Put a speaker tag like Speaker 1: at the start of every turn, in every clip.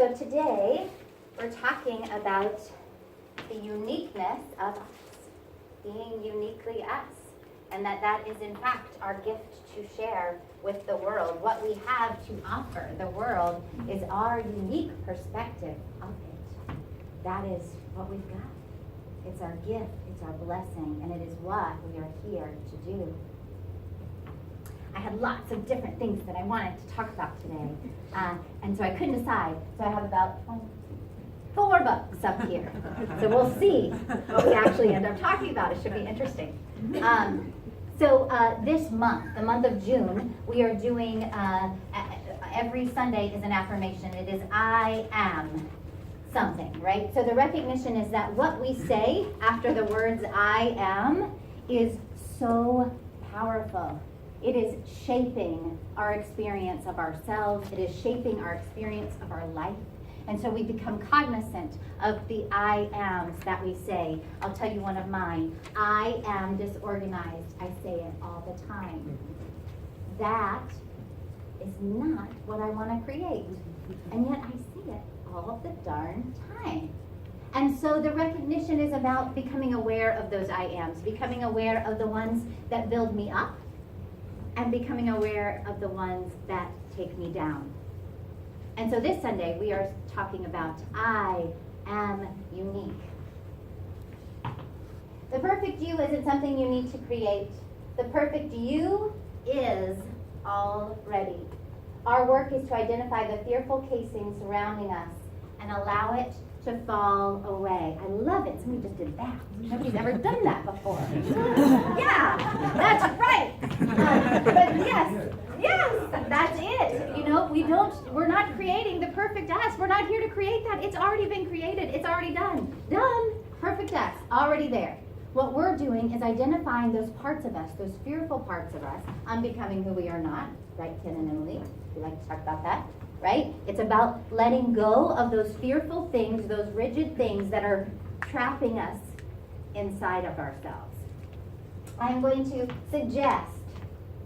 Speaker 1: So today, we're talking about the uniqueness of us, being uniquely us, and that is in fact our gift to share with the world. What we have to offer the world is our unique perspective of it. That is what we've got. It's our gift, it's our blessing, and it is what we are here to do. I had lots of different things that I wanted to talk about today, and so I couldn't decide. So I have about 4 books up here. So we'll see what we actually end up talking about. It should be interesting. So this month, the month of June, we are doing, every Sunday is an affirmation. It is I am something, right? So the recognition is that what we say after the words I am is so powerful. It is shaping our experience of ourselves. It is shaping our experience of our life. And so we become cognizant of the I ams that we say. I'll tell you one of mine. I am disorganized. I say it all the time. That is not what I want to create. And yet I see it all the darn time. And so the recognition is about becoming aware of those I ams, becoming aware of the ones that build me up, and becoming aware of the ones that take me down. And so this Sunday, we are talking about I am unique. The perfect you isn't something you need to create. The perfect you is already. Our work is to identify the fearful casing surrounding us and allow it to fall away. I love it. Somebody just did that. Nobody's ever done that before. Yeah, that's right. But yes, that's it. You know, we're not creating the perfect us. We're not here to create that. It's already been created. It's already done. Done. Perfect us. Already there. What we're doing is identifying those parts of us, those fearful parts of us, unbecoming who we are not. Right, Ken and Emily? We like to talk about that. Right? It's about letting go of those fearful things, those rigid things that are trapping us inside of ourselves. I'm going to suggest,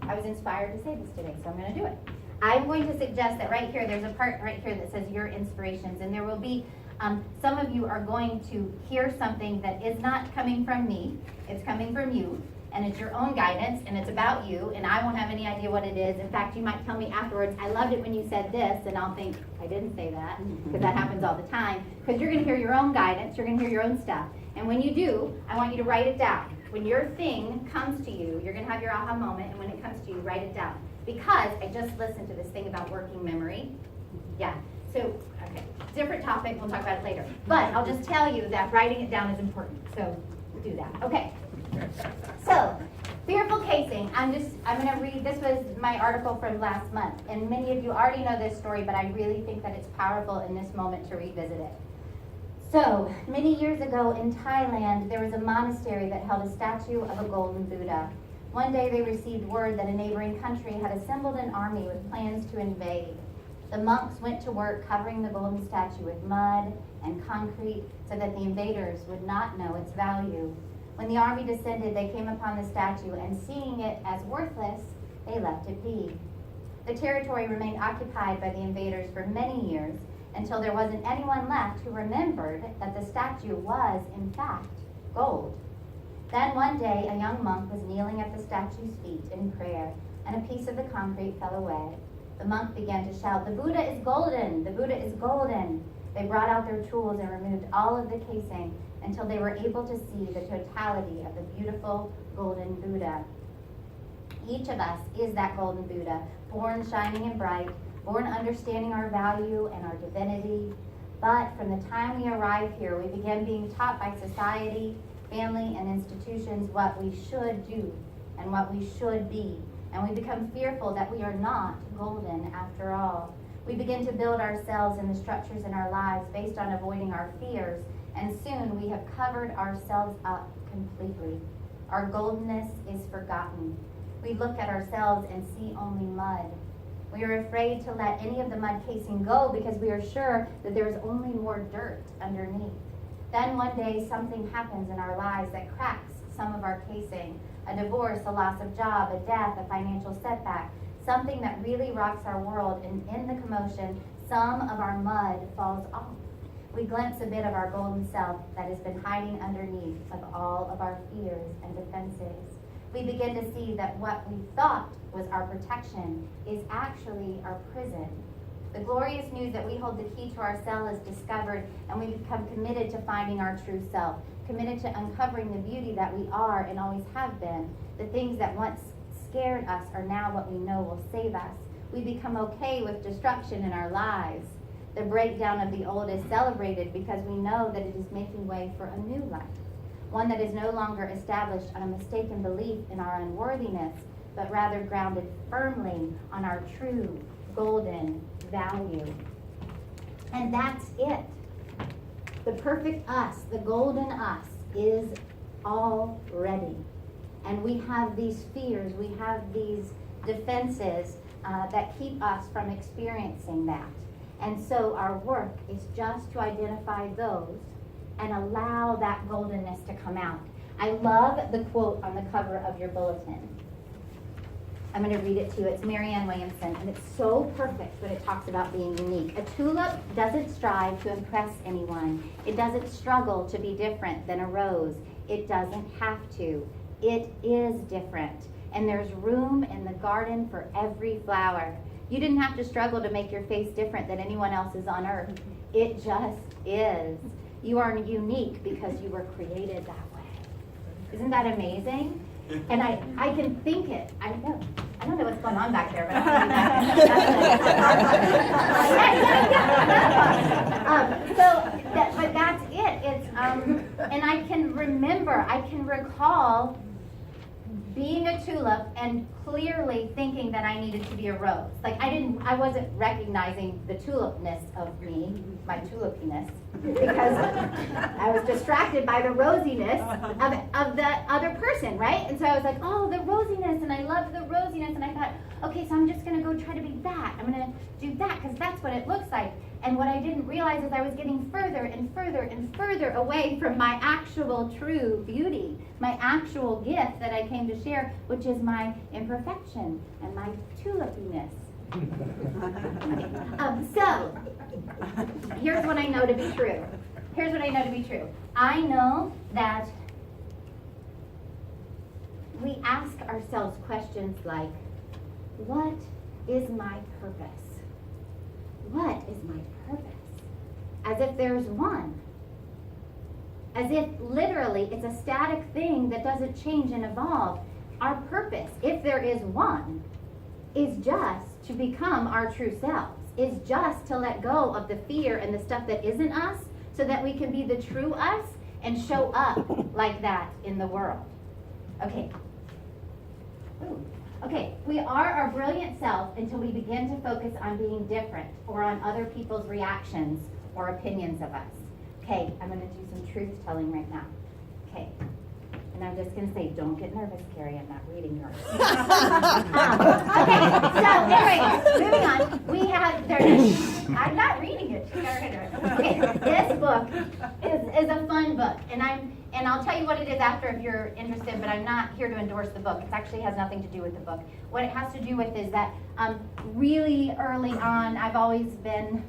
Speaker 1: I was inspired to say this today, so I'm going to do it. I'm going to suggest that right here, there's a part right here that says your inspirations, and there will be, some of you are going to hear something that is not coming from me, it's coming from you. And it's your own guidance, and it's about you, and I won't have any idea what it is. In fact, you might tell me afterwards, I loved it when you said this, and I'll think, I didn't say that, because that happens all the time. Because you're going to hear your own guidance, you're going to hear your own stuff. And when you do, I want you to write it down. When your thing comes to you, you're going to have your aha moment, and when it comes to you, write it down. Because I just listened to this thing about working memory. Yeah, so, okay, different topic, we'll talk about it later. But I'll just tell you that writing it down is important, so do that. Okay. So, fearful casing. I'm going to read, this was my article from last month, and many of you already know this story, but I really think that it's powerful in this moment to revisit it. So, many years ago in Thailand, there was a monastery that held a statue of a golden Buddha. One day they received word that a neighboring country had assembled an army with plans to invade. The monks went to work covering the golden statue with mud and concrete so that the invaders would not know its value. When the army descended, they came upon the statue, and seeing it as worthless, they left it be. The territory remained occupied by the invaders for many years, until there wasn't anyone left who remembered that the statue was, in fact, gold. Then one day, a young monk was kneeling at the statue's feet in prayer, and a piece of the concrete fell away. The monk began to shout, "The Buddha is golden! The Buddha is golden!" They brought out their tools and removed all of the casing, until they were able to see the totality of the beautiful golden Buddha. Each of us is that golden Buddha, born shining and bright, born understanding our value and our divinity. But from the time we arrive here, we begin being taught by society, family, and institutions what we should do and what we should be. And we become fearful that we are not golden after all. We begin to build ourselves and the structures in our lives based on avoiding our fears, and soon we have covered ourselves up completely. Our goldenness is forgotten. We look at ourselves and see only mud. We are afraid to let any of the mud casing go because we are sure that there is only more dirt underneath. Then one day something happens in our lives that cracks some of our casing. A divorce, a loss of job, a death, a financial setback, something that really rocks our world, and in the commotion, Some of our mud falls off. We glimpse a bit of our golden self that has been hiding underneath of all of our fears and defenses. We begin to see that what we thought was our protection is actually our prison. The glorious news that we hold the key to our cell is discovered, and we become committed to finding our true self, committed to uncovering the beauty that we are and always have been. The things that once scared us are now what we know will save us. We become okay with destruction in our lives. The breakdown of the old is celebrated because we know that it is making way for a new life, one that is no longer established on a mistaken belief in our unworthiness, but rather grounded firmly on our true golden value. And that's it. The perfect us, the golden us, is all ready. And we have these fears, we have these defenses that keep us from experiencing that. And so our work is just to identify those and allow that goldenness to come out. I love the quote on the cover of your bulletin. I'm going to read it to you. It's Marianne Williamson, and it's so perfect when it talks about being unique. A tulip doesn't strive to impress anyone. It doesn't struggle to be different than a rose. It doesn't have to. It is different, and there's room in the garden for every flower. You didn't have to struggle to make your face different than anyone else's on earth. It just is. You are unique because you were created that way. Isn't that amazing? And I can think it. I don't know what's going on back there, but I'll do that. But that's it. It's and I can recall being a tulip and clearly thinking that I needed to be a rose. Like I wasn't recognizing the tulipness of me, my tulipiness, because I was distracted by the rosiness of the other person, right? And so I was like, oh, the rosiness, and I loved the rosiness, and I thought, okay, so I'm just gonna go try to be that. I'm gonna do that because that's what it looks like. And what I didn't realize is I was getting further and further and further away from my actual true beauty, my actual gift that I came to share, which is my imperfection and my tulipiness. So, here's what I know to be true. Here's what I know to be true. I know that we ask ourselves questions like, what is my purpose? What is my purpose? As if there's one. As if literally it's a static thing that doesn't change and evolve. Our purpose, if there is one, is just to become our true selves, is just to let go of the fear and the stuff that isn't us so that we can be the true us and show up like that in the world. Okay. Ooh. Okay, we are our brilliant self until we begin to focus on being different or on other people's reactions or opinions of us. Okay, I'm going to do some truth telling right now. Okay, and I'm just going to say, don't get nervous, Carrie. I'm not reading yours. Okay, so anyway, moving on. We have, I'm not reading it. Okay, this book is a fun book, and I'll tell you what it is after if you're interested, but I'm not here to endorse the book. It actually has nothing to do with the book. What it has to do with is that really early on, I've always been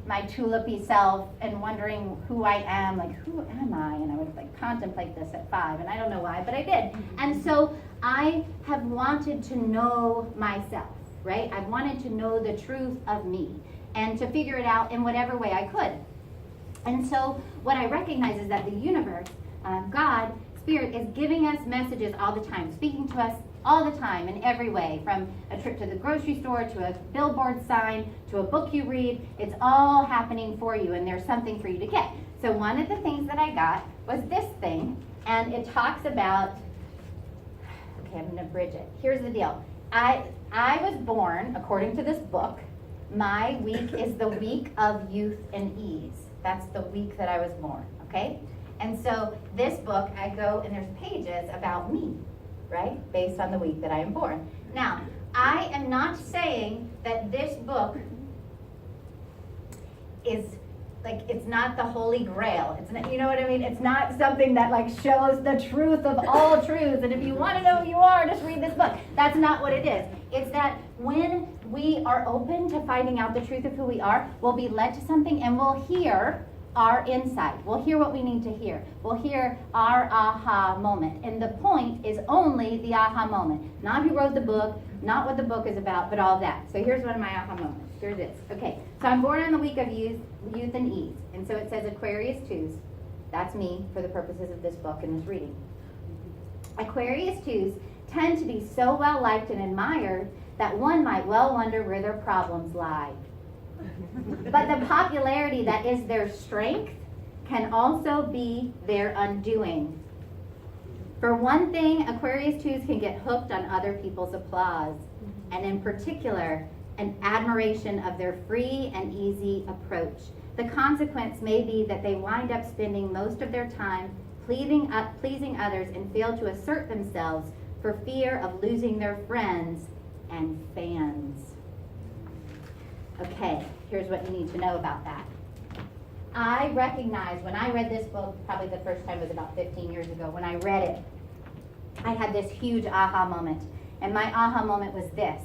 Speaker 1: my tulipy self and wondering who I am, like who am I? And I would like contemplate this at 5, and I don't know why, but I did. And so I have wanted to know myself, right? I've wanted to know the truth of me and to figure it out in whatever way I could. And so what I recognize is that the universe, God, Spirit, is giving us messages all the time, speaking to us all the time in every way, from a trip to the grocery store to a billboard sign to a book you read. It's all happening for you, and there's something for you to get. So one of the things that I got was this thing, and it talks about, okay, I'm going to bridge it. Here's the deal. I was born, according to this book, my week is the week of youth and ease. That's the week that I was born, okay? And so this book, I go and there's pages about me, right? Based on the week that I am born. Now, I am not saying that this book is like, it's not the Holy Grail. It's not, you know what I mean? It's not something that like shows the truth of all truths. And if you want to know who you are, just read this book. That's not what it is. It's that when we are open to finding out the truth of who we are, we'll be led to something and we'll hear our insight. We'll hear what we need to hear. We'll hear our aha moment. And the point is only the aha moment. Not who wrote the book, not what the book is about, but all that. So here's one of my aha moments. Here it is. Okay, so I'm born on the week of youth and ease. And so it says Aquarius 2s. That's me for the purposes of this book and this reading. Aquarius 2s tend to be so well liked and admired that one might well wonder where their problems lie. But the popularity that is their strength can also be their undoing. For one thing, Aquarius 2s can get hooked on other people's applause, and in particular, an admiration of their free and easy approach. The consequence may be that they wind up spending most of their time pleasing others and fail to assert themselves for fear of losing their friends and fans. Okay, here's what you need to know about that. I recognize when I read this book, probably the first time was about 15 years ago, when I read it, I had this huge aha moment. And my aha moment was this.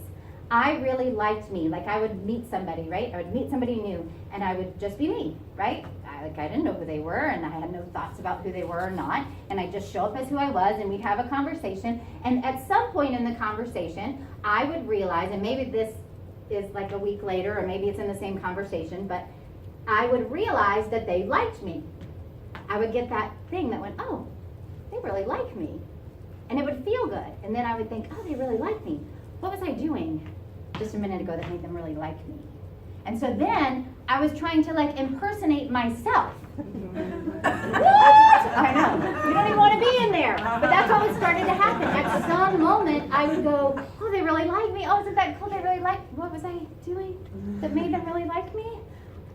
Speaker 1: I really liked me. Like I would meet somebody, right? I would meet somebody new and I would just be me, right? I didn't know who they were and I had no thoughts about who they were or not. And I'd just show up as who I was and we'd have a conversation. And at some point in the conversation, I would realize, and maybe this is like a week later or maybe it's in the same conversation, but I would realize that they liked me. I would get that thing that went, oh, they really like me. And it would feel good. And then I would think, oh, they really like me. What was I doing just a minute ago that made them really like me? And so then I was trying to like impersonate myself. What? I know. You don't even want to be in there. But that's what was starting to happen. At some moment, I would go, oh, they really like me. Oh, isn't that cool? They really like me. What was I doing that made them really like me?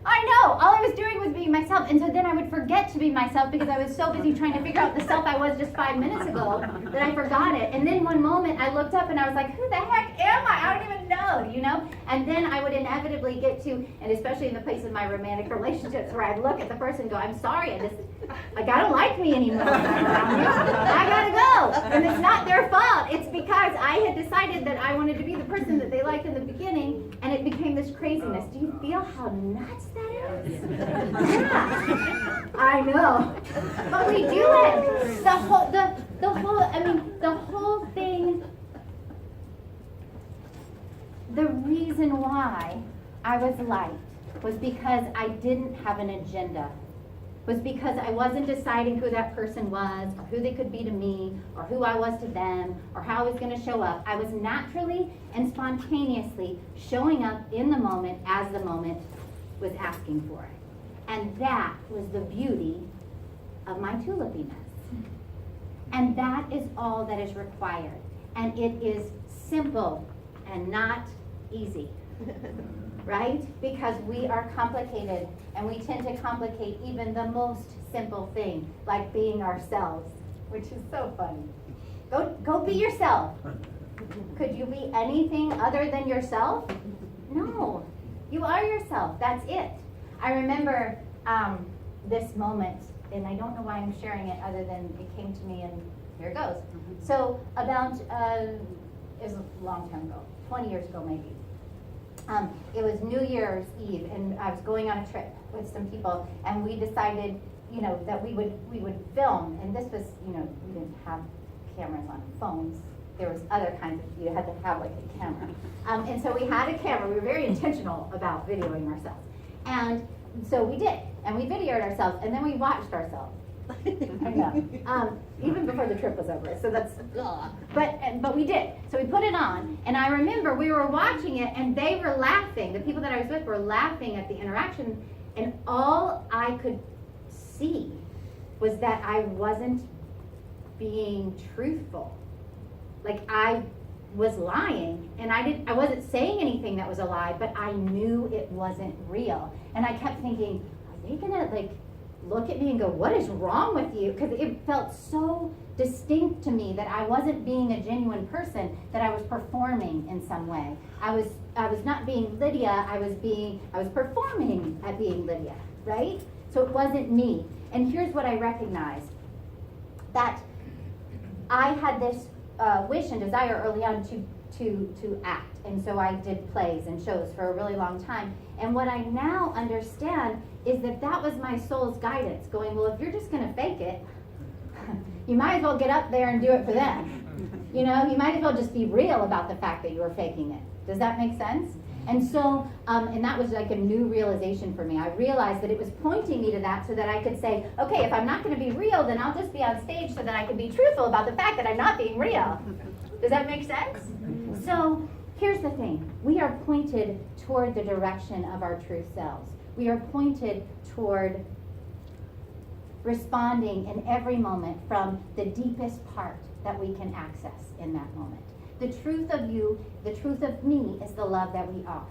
Speaker 1: I know. All I was doing was being myself. And so then I would forget to be myself because I was so busy trying to figure out the self I was just 5 minutes ago that I forgot it. And then one moment I looked up and I was like, who the heck am I? I don't even know, you know? And then I would inevitably get to, and especially in the place of my romantic relationships where I'd look at the person and go, I'm sorry, I don't like me anymore. I gotta go. And it's not their fault. It's because I had decided that I wanted to be the person that they liked in the beginning and it became this craziness. Do you feel how nuts that is? Yeah, I know. But we do it. The whole thing, the reason why I was liked was because I didn't have an agenda. Was because I wasn't deciding who that person was, or who they could be to me, or who I was to them, or how I was going to show up. I was naturally and spontaneously showing up in the moment as the moment was asking for it. And that was the beauty of my tulipiness. And that is all that is required. And it is simple and not easy. Right? Because we are complicated and we tend to complicate even the most simple thing, like being ourselves, which is so funny. Go be yourself. Could you be anything other than yourself? No. You are yourself. That's it. I remember this moment, and I don't know why I'm sharing it other than it came to me and here it goes. So about, it was a long time ago, 20 years ago maybe. It was New Year's Eve, and I was going on a trip with some people, and we decided, that we would film. And this was, we didn't have cameras on phones. There was other kinds of, you had to have like a camera. And so we had a camera. We were very intentional about videoing ourselves. And so we did, and we videoed ourselves, and then we watched ourselves. I know. Even before the trip was over. So that's, but we did. So we put it on, and I remember we were watching it, and they were laughing. The people that I was with were laughing at the interaction, and all I could see was that I wasn't being truthful. Like I was lying, and I wasn't saying anything that was a lie, but I knew it wasn't real. And I kept thinking, are they gonna look at me and go, what is wrong with you? Because it felt so distinct to me that I wasn't being a genuine person, that I was performing in some way. I was not being Lydia, I was performing at being Lydia, right? So it wasn't me. And here's what I recognized, that I had this wish and desire early on to act. And so I did plays and shows for a really long time. And what I now understand is that was my soul's guidance, going, well, if you're just going to fake it, you might as well get up there and do it for them. You know, you might as well just be real about the fact that you were faking it. Does that make sense? And so, and that was like a new realization for me. I realized that it was pointing me to that so that I could say, okay, if I'm not going to be real, then I'll just be on stage so that I can be truthful about the fact that I'm not being real. Does that make sense? So, here's the thing. We are pointed toward the direction of our true selves. We are pointed toward responding in every moment from the deepest part that we can access in that moment. The truth of you, the truth of me, is the love that we are.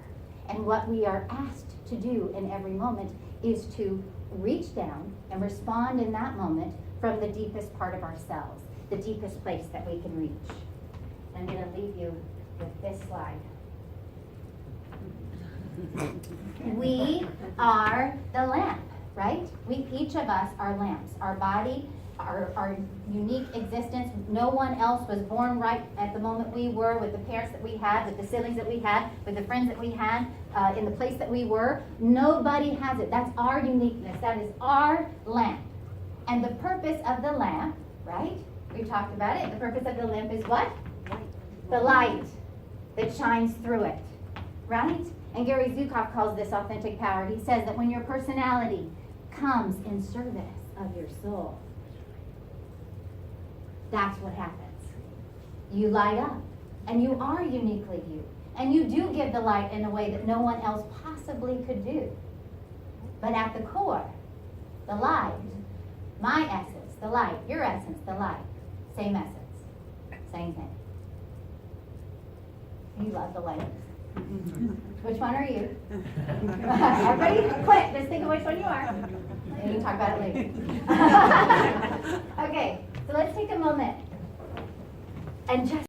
Speaker 1: And what we are asked to do in every moment is to reach down and respond in that moment from the deepest part of ourselves, the deepest place that we can reach. I'm going to leave you with this slide. We are the lamp, right? Each of us are lamps. Our body, our unique existence. No one else was born right at the moment we were, with the parents that we had, with the siblings that we had, with the friends that we had, in the place that we were. Nobody has it. That's our uniqueness. That is our lamp. And the purpose of the lamp, right? We talked about it. The purpose of the lamp is what? The light that shines through it, right? And Gary Zukav calls this authentic power. He says that when your personality comes in service of your soul, that's what happens. You light up, and you are uniquely you. And you do give the light in a way that no one else possibly could do. But at the core, the light, my essence, the light, your essence, the light, same essence, same thing. You love the light. Which one are you? Everybody, quick, just think of which one you are. And you can talk about it later. Okay, so let's take a moment and just